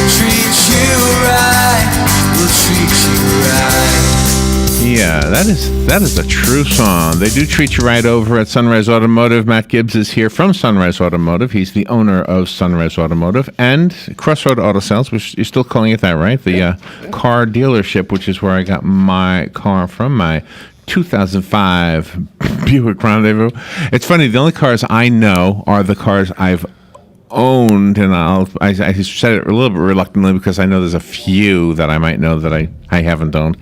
treat you right. We'll treat you right. Yeah, that is a true song. They do treat you right over at Sunrise Automotive. Matt Gibbs is here from Sunrise Automotive. He's the owner of Sunrise Automotive and Crossroad Auto Sales, which you're still calling it that, right? The car dealership, which is where I got my car from, my 2005 Buick Rendezvous. It's funny, the only cars I know are the cars I've owned, and I said it a little bit reluctantly because I know there's a few that I might know that I haven't owned.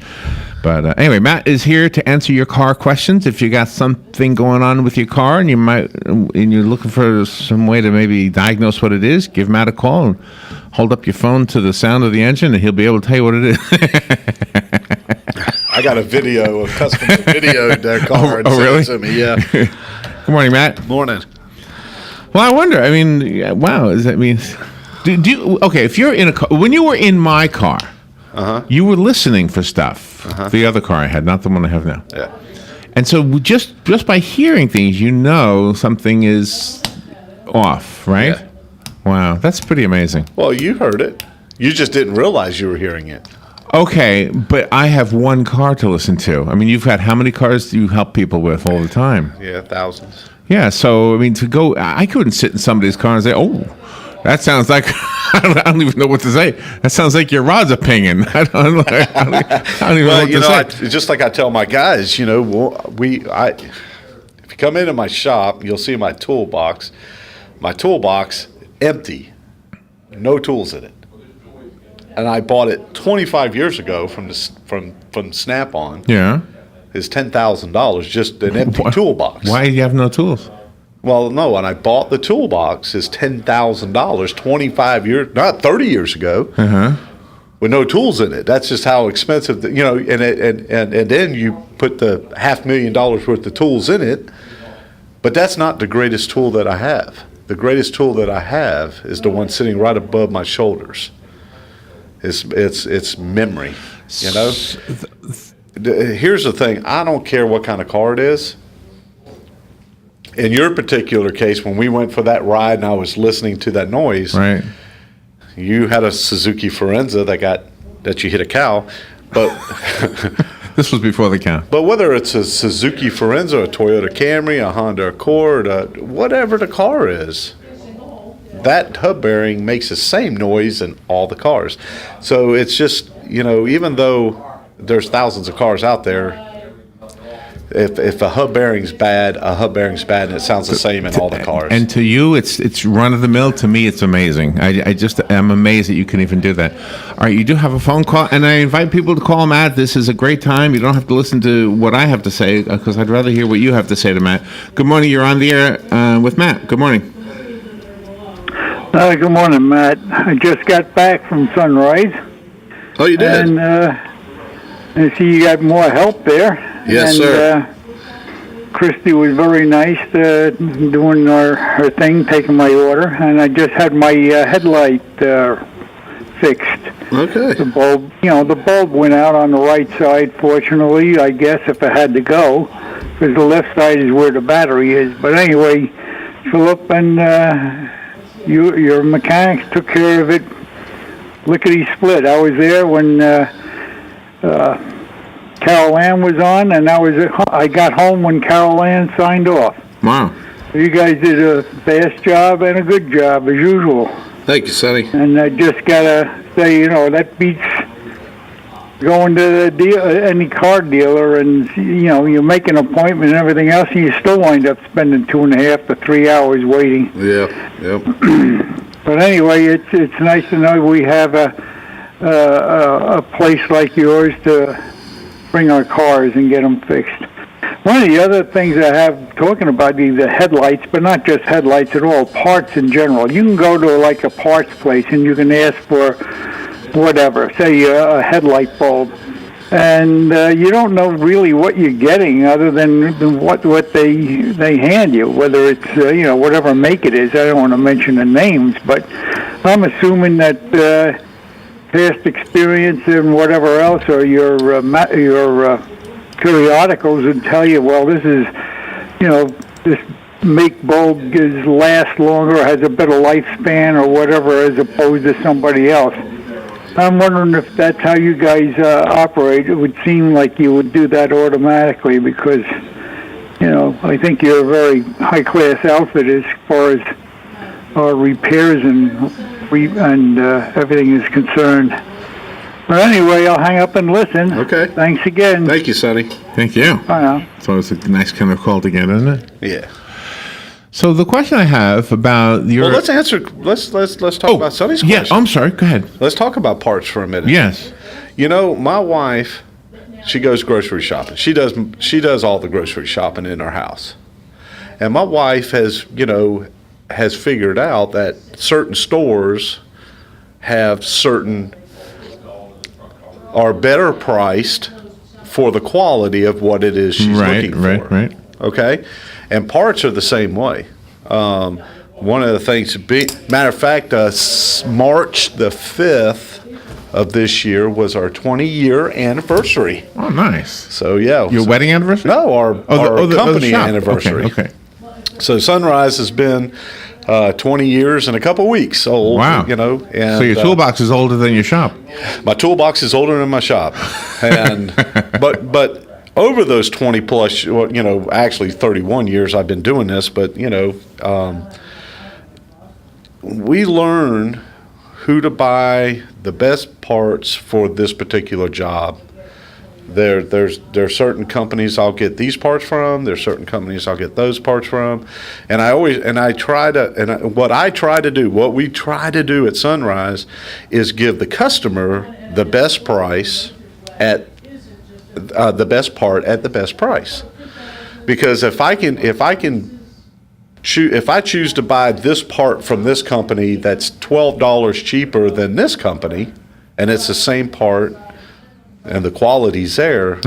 But anyway, Matt is here to answer your car questions. If you got something going on with your car and you're looking for some way to maybe diagnose what it is, give Matt a call and hold up your phone to the sound of the engine, and he'll be able to tell you what it is. I got a video, a custom video their car and really? sent it to me. Yeah. Good morning, Matt. Morning. Well, I wonder. I mean, wow. Does that mean? Do you, okay? If you're in a car, when you were in my car, you were listening for stuff. The other car I had, not the one I have now. Yeah. And so just by hearing things, you know something is off, right? Yeah. Wow, that's pretty amazing. Well, you heard it. You just didn't realize you were hearing it. Okay, but I have one car to listen to. I mean, you've got how many cars do you help people with all the time? Yeah, thousands. Yeah, so I mean, I couldn't sit in somebody's car and say, "Oh, that sounds like." I don't even know what to say. That sounds like your rod's a pinging. I don't even know what to say. Just like I tell my guys, if you come into my shop, you'll see my toolbox. My toolbox empty, no tools in it, and I bought it 25 years ago from Snap-on. Yeah, it's $10,000, just an empty toolbox. Why do you have no tools? Well, no, when I bought the toolbox, it's $10,000, 25 years, not 30 years ago, with no tools in it. That's just how expensive, and then you put the $500,000 worth of tools in it. But that's not the greatest tool that I have. The greatest tool that I have is the one sitting right above my shoulders. It's memory, Here's the thing. I don't care what kind of car it is. In your particular case, when we went for that ride and I was listening to that noise, right? You had a Suzuki Forenza that you hit a cow, but this was before the cow. But whether it's a Suzuki Forenza, a Toyota Camry, a Honda Accord, whatever the car is, that hub bearing makes the same noise in all the cars. So it's just, even though there's thousands of cars out there, if a hub bearing's bad, and it sounds the same in all the cars. And to you, it's run of the mill. To me, it's amazing. I just am amazed that you can even do that. All right, you do have a phone call, and I invite people to call Matt. This is a great time. You don't have to listen to what I have to say because I'd rather hear what you have to say to Matt. Good morning. You're on the air with Matt. Good morning. Good morning, Matt. I just got back from Sunrise. Oh, you did? And I see you got more help there. Yes, sir. Christy was very nice doing her thing, taking my order, and I just had my headlight fixed. Okay. The bulb went out on the right side, fortunately, I guess, if it had to go, because the left side is where the battery is. But anyway, Philip and your mechanics took care of it lickety-split. I was there when Carol Ann was on, and I got home when Carol Ann signed off. Wow. You guys did a fast job and a good job, as usual. Thank you, Sonny. And I just got to say, that beats going to any car dealer and, you make an appointment and everything else, and you still wind up spending 2.5 to 3 hours waiting. Yeah, yep. But anyway, it's nice to know we have a place like yours to bring our cars and get them fixed. One of the other things I have talking about the headlights, but not just headlights at all, parts in general. You can go to like a parts place and you can ask for whatever, say a headlight bulb, and you don't know really what you're getting other than what they hand you, whether it's whatever make it is. I don't want to mention the names, but I'm assuming that past experience and whatever else, or your periodicals would tell you, well, this is, this make bulb lasts longer, has a better lifespan, or whatever, as opposed to somebody else. I'm wondering if that's how you guys operate. It would seem like you would do that automatically because, I think you're a very high-class outfit as far as repairs and everything is concerned. But anyway, I'll hang up and listen. Okay. Thanks again. Thank you, Sonny. Thank you. Bye now. So it's a nice kind of call to get, isn't it? Yeah. So the question I have about your... Well, let's answer. Let's talk about Sonny's question. Yeah, I'm sorry. Go ahead. Let's talk about parts for a minute. Yes. My wife, she goes grocery shopping. She does all the grocery shopping in our house, and my wife has figured out that certain stores are better priced for the quality of what it is she's looking for. Right. Okay, and parts are the same way. One of the things, matter of fact, March the 5th of this year was our 20-year anniversary. Oh, nice. So yeah, your wedding anniversary? No, our company anniversary. Okay. So Sunrise has been 20 years and a couple weeks old. Wow. And so your toolbox is older than your shop. My toolbox is older than my shop, and but over those 20 plus, actually 31 years I've been doing this, but we learn who to buy the best parts for this particular job. There are certain companies I'll get these parts from. There's certain companies I'll get those parts from, what we try to do at Sunrise is give the customer the best price at the best part at the best price. Because if I choose to buy this part from this company that's $12 cheaper than this company, and it's the same part, and the quality's there,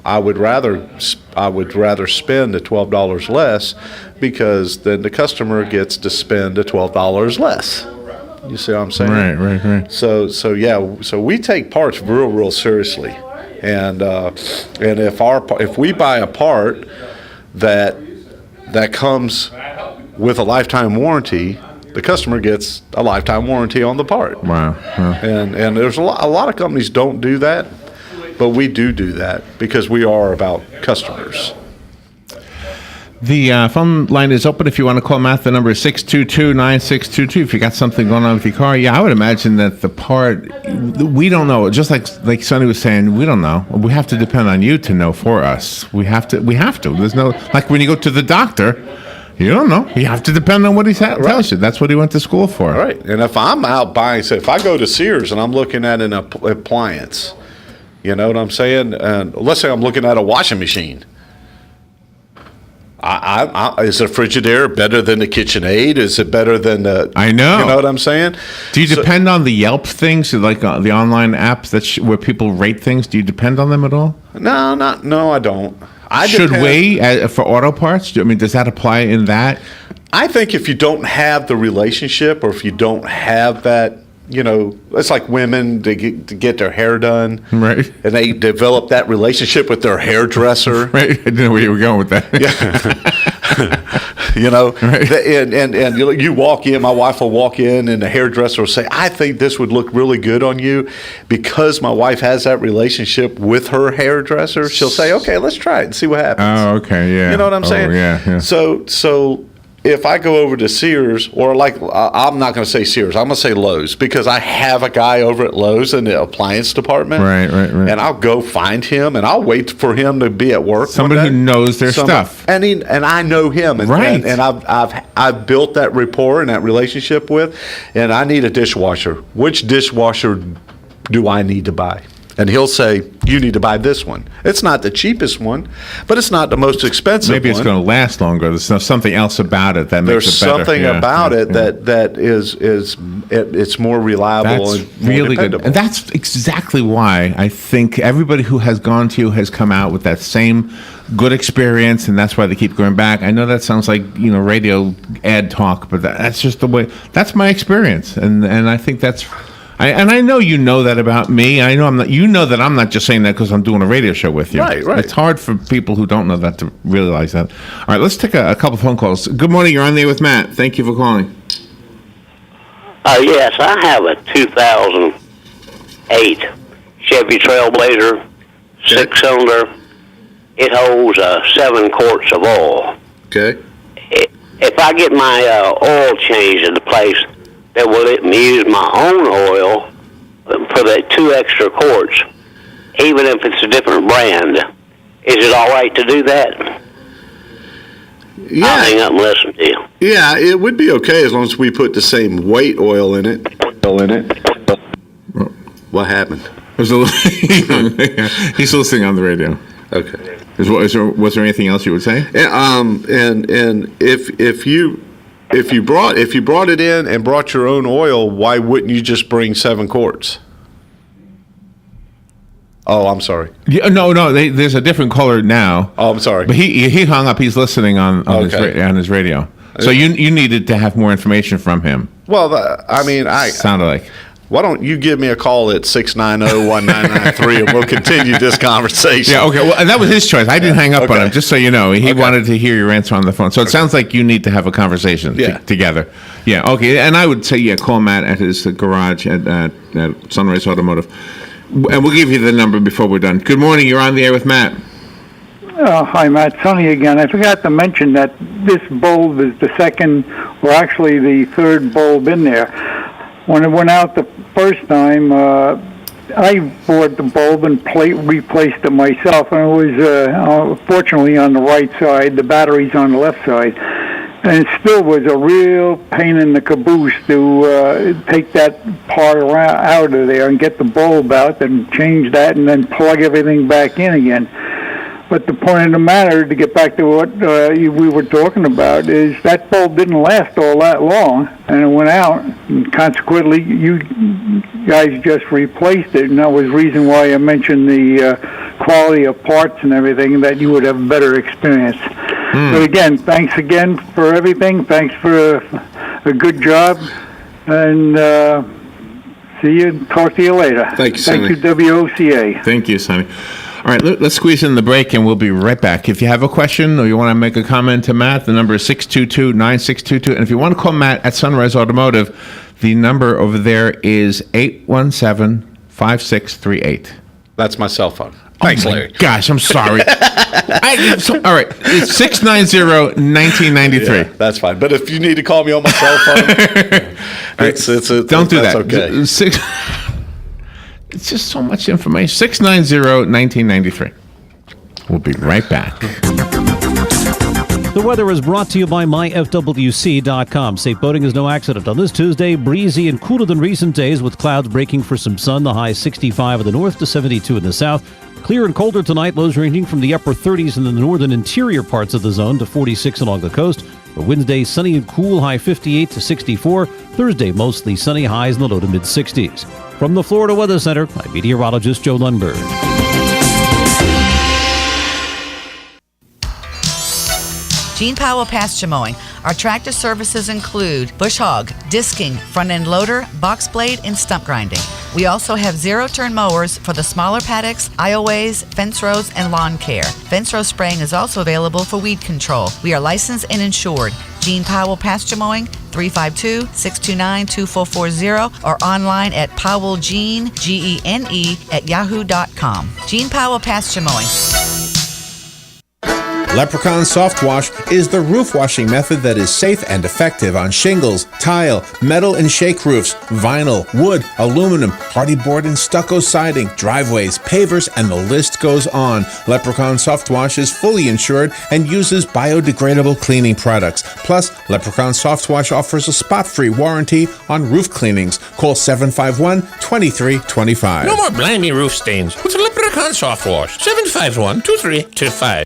I would rather spend the $12 less, because then the customer gets to spend the $12 less. You see what I'm saying? Right. So we take parts real seriously, and if we buy a part that comes with a lifetime warranty, the customer gets a lifetime warranty on the part. Wow. And there's a lot of companies don't do that. But we do that because we are about customers. The phone line is open if you want to call Matt. The number is 622-9622. If you got something going on with your car, I would imagine that the part, we don't know. Just like Sonny was saying, we don't know. We have to depend on you to know for us. We have to. There's no, like when you go to the doctor, you don't know. You have to depend on what he tells you. That's what he went to school for. Right. And if I'm out buying, if I go to Sears and I'm looking at an appliance, you know what I'm saying? And let's say I'm looking at a washing machine. Is a Frigidaire better than the KitchenAid? Is it better than the? I know. You know what I'm saying? Do you depend on the Yelp things, like the online apps where people rate things? Do you depend on them at all? No, I don't. Should we for auto parts? I mean, does that apply in that? I think if you don't have the relationship, or if you don't have that. It's like women to get their hair done, right? And they develop that relationship with their hairdresser, right? I didn't know where you were going with that. Right. And you walk in. My wife will walk in, and the hairdresser will say, "I think this would look really good on you," because my wife has that relationship with her hairdresser. She'll say, "Okay, let's try it and see what happens." Oh, okay, yeah. You know what I'm saying? Yeah. So. If I go over to Sears, or I'm not going to say Sears, I'm going to say Lowe's, because I have a guy over at Lowe's in the appliance department. Right. And I'll go find him, and I'll wait for him to be at work. Somebody who knows their stuff. And I know him. And, right. And I've built that rapport and that relationship with, and I need a dishwasher. Which dishwasher do I need to buy? And he'll say, you need to buy this one. It's not the cheapest one, but it's not the most expensive one. Maybe it's going to last longer. There's something else about it that makes it better. There's something about it that is it's more reliable. That's and more really dependable. good. And that's exactly why I think everybody who has gone to you has come out with that same good experience, and that's why they keep going back. I know that sounds like radio ad talk, but that's just the way. That's my experience, and I think that's. I know you know that about me. I know I'm not. You know that I'm not just saying that because I'm doing a radio show with you. Right. It's hard for people who don't know that to realize that. All right, let's take a couple phone calls. Good morning. You're on there with Matt. Thank you for calling. Yes, I have a 2000 Chevy Trailblazer, 6-cylinder. It holds 7 quarts of oil. Okay. If I get my oil changed at the place, that will let me use my own oil for the 2 extra quarts, even if it's a different brand. Is it all right to do that? Yeah. I'll hang up and listen to you. Yeah, it would be okay as long as we put the same weight oil in it. What happened? He's listening on the radio. Okay. Was there anything else you would say? And if you brought it in and brought your own oil, why wouldn't you just bring 7 quarts? Oh, I'm sorry. Yeah, no. There's a different caller now. Oh, I'm sorry. But he hung up. He's listening on his radio. So you needed to have more information from him. Well, I sounded like. Why don't you give me a call at 690-1993 and we'll continue this conversation? Yeah, okay. Well, and that was his choice. I didn't hang up on him, just so you know. He wanted to hear your answer on the phone. So it sounds like you need to have a conversation together. Yeah, okay. And I would say, call Matt at his garage at Sunrise Automotive. And we'll give you the number before we're done. Good morning. You're on the air with Matt. Hi, Matt. Sonny again. I forgot to mention that this bulb is the second, or actually the third bulb in there. When it went out the first time, I bought the bulb and replaced it myself, and it was fortunately on the right side. The battery's on the left side. And it still was a real pain in the caboose to take that part out of there and get the bulb out and change that and then plug everything back in again. But the point of the matter, to get back to what we were talking about, is that bulb didn't last all that long, and it went out, and consequently, you guys just replaced it, and that was the reason why I mentioned the quality of parts and everything, that you would have a better experience. But again, thanks again for everything. Thanks for a good job, and see you. Talk to you later. Thank you, Sonny. Thank you, WOCA. Thank you, Sonny. All right, let's squeeze in the break, and we'll be right back. If you have a question or you want to make a comment to Matt, the number is 622-9622. And if you want to call Matt at Sunrise Automotive, the number over there is 817-5638. That's my cell phone. Thanks, Larry. Gosh, I'm sorry. All right, it's 690-1993. Yeah, that's fine. But if you need to call me on my cell phone, don't do that. Okay. It's just so much information. 690-1993. We'll be right back. The weather is brought to you by myfwc.com. Safe boating is no accident. On this Tuesday, breezy and cooler than recent days with clouds breaking for some sun. The high 65 in the north to 72 in the south. Clear and colder tonight, lows ranging from the upper 30s in the northern interior parts of the zone to 46 along the coast. For Wednesday, sunny and cool, high 58 to 64. Thursday, mostly sunny, highs in the low to mid-60s. From the Florida Weather Center, I'm meteorologist Joe Lundberg. Gene Powell Pasture Mowing. Our tractor services include bush hog, disking, front-end loader, box blade, and stump grinding. We also have zero-turn mowers for the smaller paddocks, aisleways, fence rows, and lawn care. Fence row spraying is also available for weed control. We are licensed and insured. Gene Powell Pasture Mowing, 352-629-2440, or online at powellgene, Gene, at yahoo.com. Gene Powell Pasture Mowing. Leprechaun Soft Wash is the roof washing method that is safe and effective on shingles, tile, metal and shake roofs, vinyl, wood, aluminum, hardy board and stucco siding, driveways, pavers, and the list goes on. Leprechaun Soft Wash is fully insured and uses biodegradable cleaning products. Plus, Leprechaun Soft Wash offers a spot-free warranty on roof cleanings. Call 751-2325. No more blimey roof stains with Leprechaun Soft Wash. 751-2325.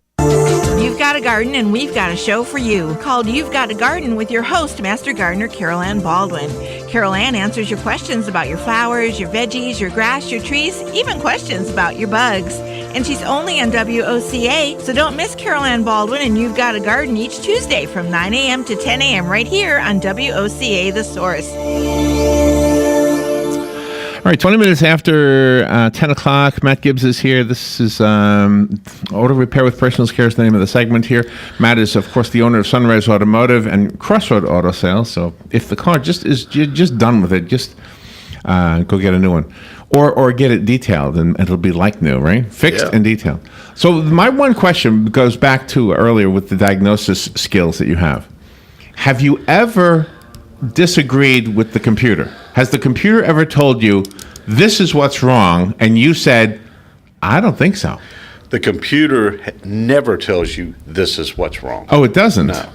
You've got a garden and we've got a show for you called You've Got a Garden with your host, Master Gardener Carol Ann Baldwin. Carol Ann answers your questions about your flowers, your veggies, your grass, your trees, even questions about your bugs. And she's only on WOCA, so don't miss Carol Ann Baldwin and You've Got a Garden each Tuesday from 9 a.m. to 10 a.m. right here on WOCA The Source. All right, 20 minutes after 10 o'clock, Matt Gibbs is here. This is Auto Repair with Personal Care is the name of the segment here. Matt is, of course, the owner of Sunrise Automotive and Crossroad Auto Sales. So if the car you're just done with it, just Go get a new one. Or get it detailed, and it'll be like new, right? Fixed and detailed. So my one question goes back to earlier with the diagnosis skills that you have. Have you ever disagreed with the computer? Has the computer ever told you, this is what's wrong, and you said, I don't think so? The computer never tells you this is what's wrong. Oh, it doesn't? No.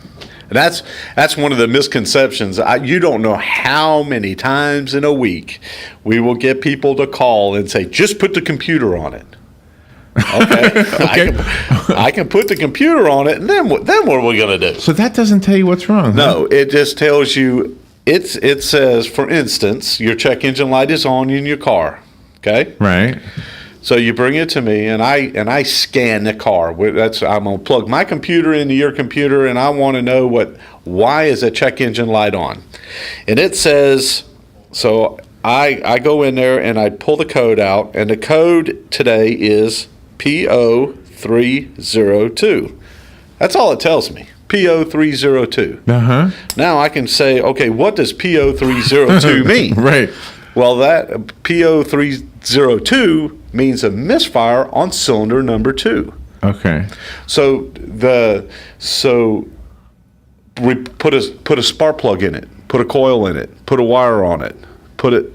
That's one of the misconceptions. You don't know how many times in a week we will get people to call and say, just put the computer on it. Okay. I can put the computer on it, and then what are we going to do? So that doesn't tell you what's wrong? No, it just tells you, it says, for instance, your check engine light is on in your car. Okay? Right. So you bring it to me, and I scan the car. I'm going to plug my computer into your computer, and I want to know why is a check engine light on? And it says, so I go in there and I pull the code out, and the code today is P0302. That's all it tells me. P0302. Uh-huh. Now I can say, okay, what does P0302 mean? Right. Well, that P0302 means a misfire on cylinder number 2. Okay. So we put a spark plug in it, put a coil in it, put a wire on it, But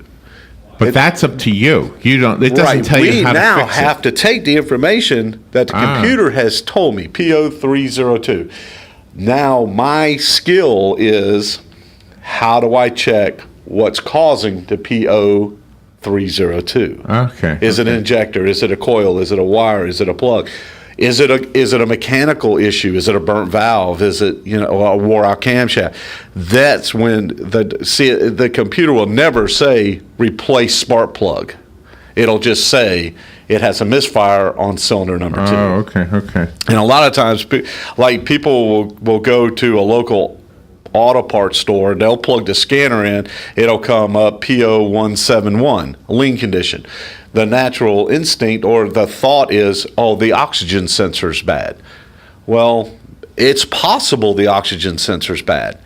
that's up to you. You don't. It doesn't tell you how to fix it. We now have to take the information that the computer has told me, P0302. Now my skill is, how do I check what's causing the P0302? Okay. Is it an injector? Is it a coil? Is it a wire? Is it a plug? Is it a mechanical issue? Is it a burnt valve? Is it a wore out camshaft? That's when the computer will never say replace spark plug. It'll just say it has a misfire on cylinder number 2. Oh, okay. And a lot of times, like, people will go to a local auto parts store, they'll plug the scanner in, it'll come up P0171, lean condition. The natural instinct or the thought is, oh, the oxygen sensor's bad. Well, it's possible the oxygen sensor's bad,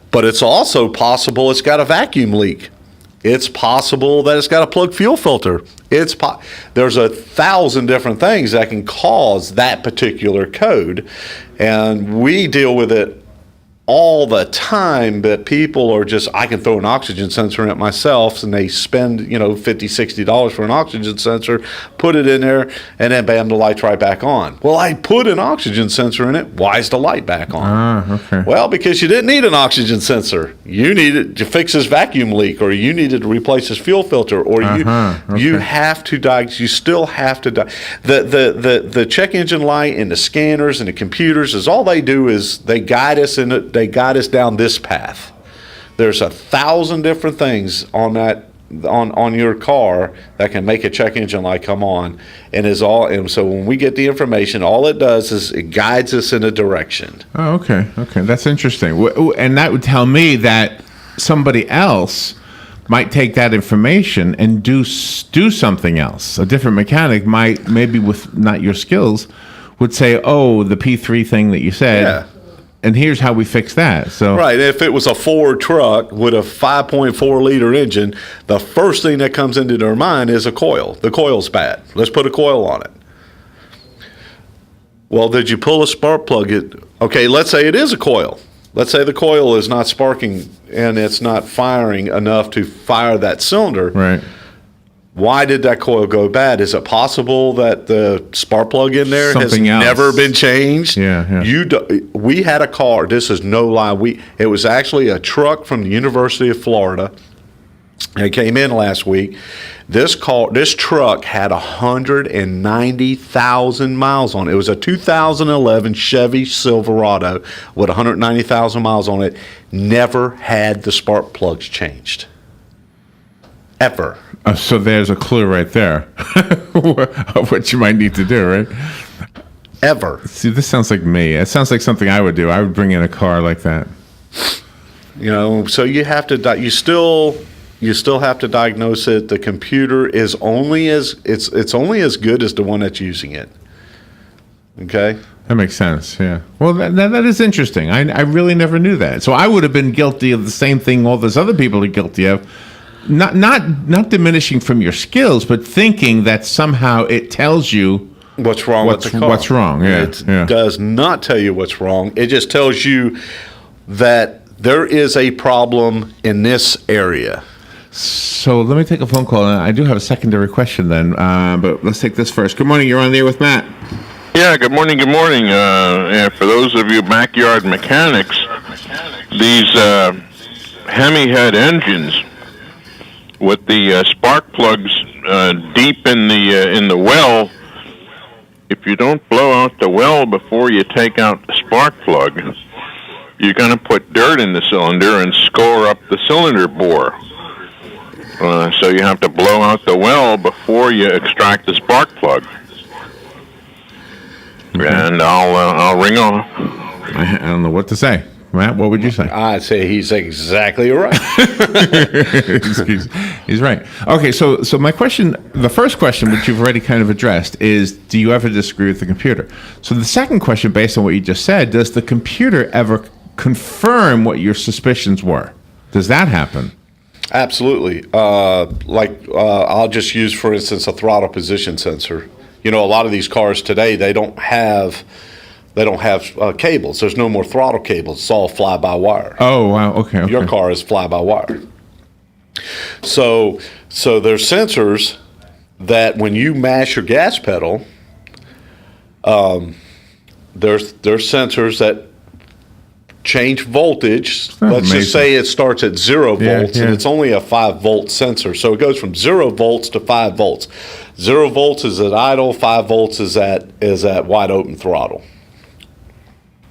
but it's also possible it's got a vacuum leak. It's possible that it's got a plug fuel filter. There's 1,000 different things that can cause that particular code, and we deal with it all the time. But people are just, I can throw an oxygen sensor in it myself, and they spend $50, $60 for an oxygen sensor, put it in there, and then bam, the light's right back on. Well, I put an oxygen sensor in it. Why is the light back on? Okay. Well, because you didn't need an oxygen sensor. You needed to fix his vacuum leak, or you needed to replace his fuel filter, or you have to you still have to the check engine light and the scanners and the computers is all they do is they guide us they guide us down this path. There's 1,000 different things on your car that can make a check engine light come on, and so when we get the information, all it does is it guides us in a direction. Oh, okay, that's interesting. And that would tell me that somebody else might take that information and do something else. A different mechanic might, maybe with not your skills, would say, oh, the P3 thing that you said. Yeah. And here's how we fix that. So right, if it was a Ford truck with a 5.4 liter engine, the first thing that comes into their mind is a coil. The coil's bad. Let's put a coil on it. Well, did you pull a spark plug? Okay, let's say it is a coil. Let's say the coil is not sparking and it's not firing enough to fire that cylinder. Right. Why did that coil go bad? Is it possible that the spark plug in there Something has else. never been changed? Yeah. We had a car. This is no lie. It was actually a truck from the University of Florida. It came in last week. This truck had 190,000 miles on it. It was a 2011 Chevy Silverado with 190,000 miles on it. Never had the spark plugs changed. Ever. So there's a clue right there of what you might need to do, right? Ever. See, this sounds like me. It sounds like something I would do. I would bring in a car like that. So you have to. You still have to diagnose it. The computer is only it's only as good as the one that's using it. Okay. That makes sense. Yeah. Well, that is interesting. I really never knew that. So I would have been guilty of the same thing all those other people are guilty of. not diminishing from your skills, but thinking that somehow it tells you what's wrong with the car. What's wrong? Yeah, It does not tell you what's wrong. It just tells you that there is a problem in this area. So let me take a phone call. I do have a secondary question then, but let's take this first. Good morning. You're on the air with Matt. Yeah, good morning, good morning. For those of you backyard mechanics, these Hemi head engines with the spark plugs deep in the well, if you don't blow out the well before you take out the spark plug, you're going to put dirt in the cylinder and score up the cylinder bore. So you have to blow out the well before you extract the spark plug. And I'll ring off. I don't know what to say. Matt, what would you say? I'd say he's exactly right. he's right. Okay, so my question, the first question, which you've already kind of addressed, is do you ever disagree with the computer? So the second question, based on what you just said, does the computer ever confirm what your suspicions were? Does that happen? Absolutely. I'll just use, for instance, a throttle position sensor. You know, a lot of these cars today, they don't have cables. There's no more throttle cables. It's all fly-by-wire. Oh, wow. Okay. Your car is fly-by-wire. So there's sensors that when you mash your gas pedal, there's sensors that change voltage. Let's just say it starts at 0 volts, and it's only a 5-volt sensor. So it goes from 0 volts to 5 volts. 0 volts is at idle, 5 volts is at wide open throttle.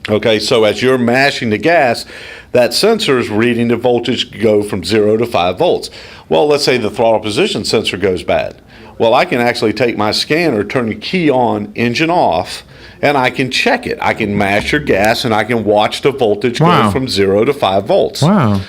Okay, so as you're mashing the gas, that sensor is reading the voltage go from 0 to 5 volts. Well, let's say the throttle position sensor goes bad. Well, I can actually take my scanner, turn the key on, engine off, and I can check it. I can mash your gas, and I can watch the voltage go from 0 to 5 volts. Wow.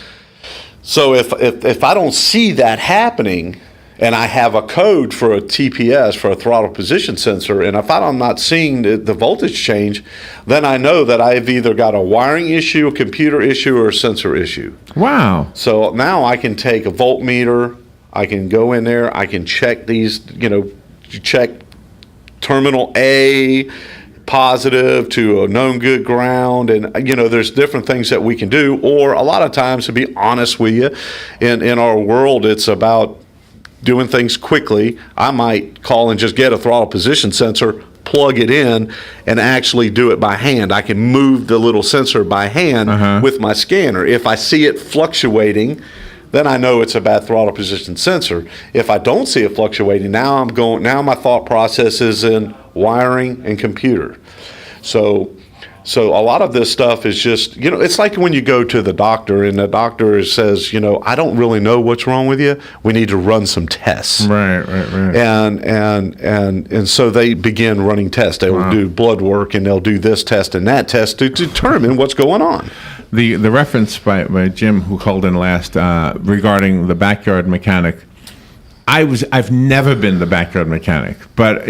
So if I don't see that happening, and I have a code for a TPS, for a throttle position sensor, and if I'm not seeing the voltage change, then I know that I've either got a wiring issue, a computer issue, or a sensor issue. Wow. So now I can take a voltmeter, I can go in there, I can check these, check terminal A, positive to a known good ground, and there's different things that we can do. Or a lot of times, to be honest with you, in our world, it's about doing things quickly. I might call and just get a throttle position sensor, plug it in, and actually do it by hand. I can move the little sensor by hand with my scanner. If I see it fluctuating, then I know it's a bad throttle position sensor. If I don't see it fluctuating, now my thought process is in wiring and computer. So a lot of this stuff is just, it's like when you go to the doctor and the doctor says, I don't really know what's wrong with you. We need to run some tests. Right. And so they begin running tests. They will do blood work, and they'll do this test and that test to determine what's going on. The reference by Jim, who called in last, regarding the backyard mechanic, I've never been the backyard mechanic, but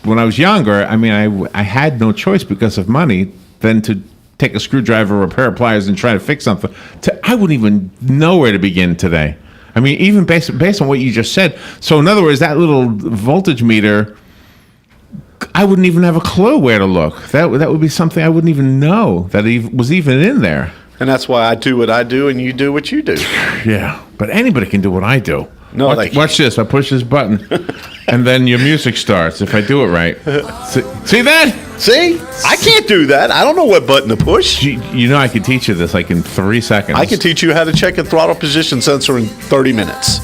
when I was younger, I had no choice because of money than to take a screwdriver or a pair of pliers and try to fix something. I wouldn't even know where to begin today. Even based on what you just said. So in other words, that little voltage meter, I wouldn't even have a clue where to look. That would be something I wouldn't even know that was even in there. And that's why I do what I do and you do what you do. Yeah, but anybody can do what I do. No, watch this. I push this button, and then your music starts if I do it right. See that? See? I can't do that. I don't know what button to push. I can teach you this in 3 seconds. I can teach you how to check a throttle position sensor in 30 minutes.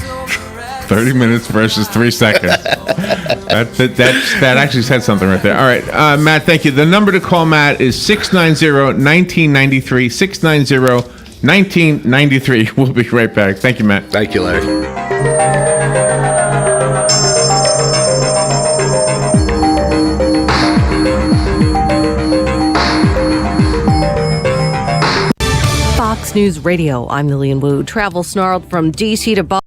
30 minutes versus 3 seconds. That actually said something right there. All right, Matt, thank you. The number to call Matt is 690-1993, 690-1993. We'll be right back. Thank you, Matt. Thank you, Larry. Fox News Radio, I'm Lillian Wu. Travel snarled from D.C. to Boston.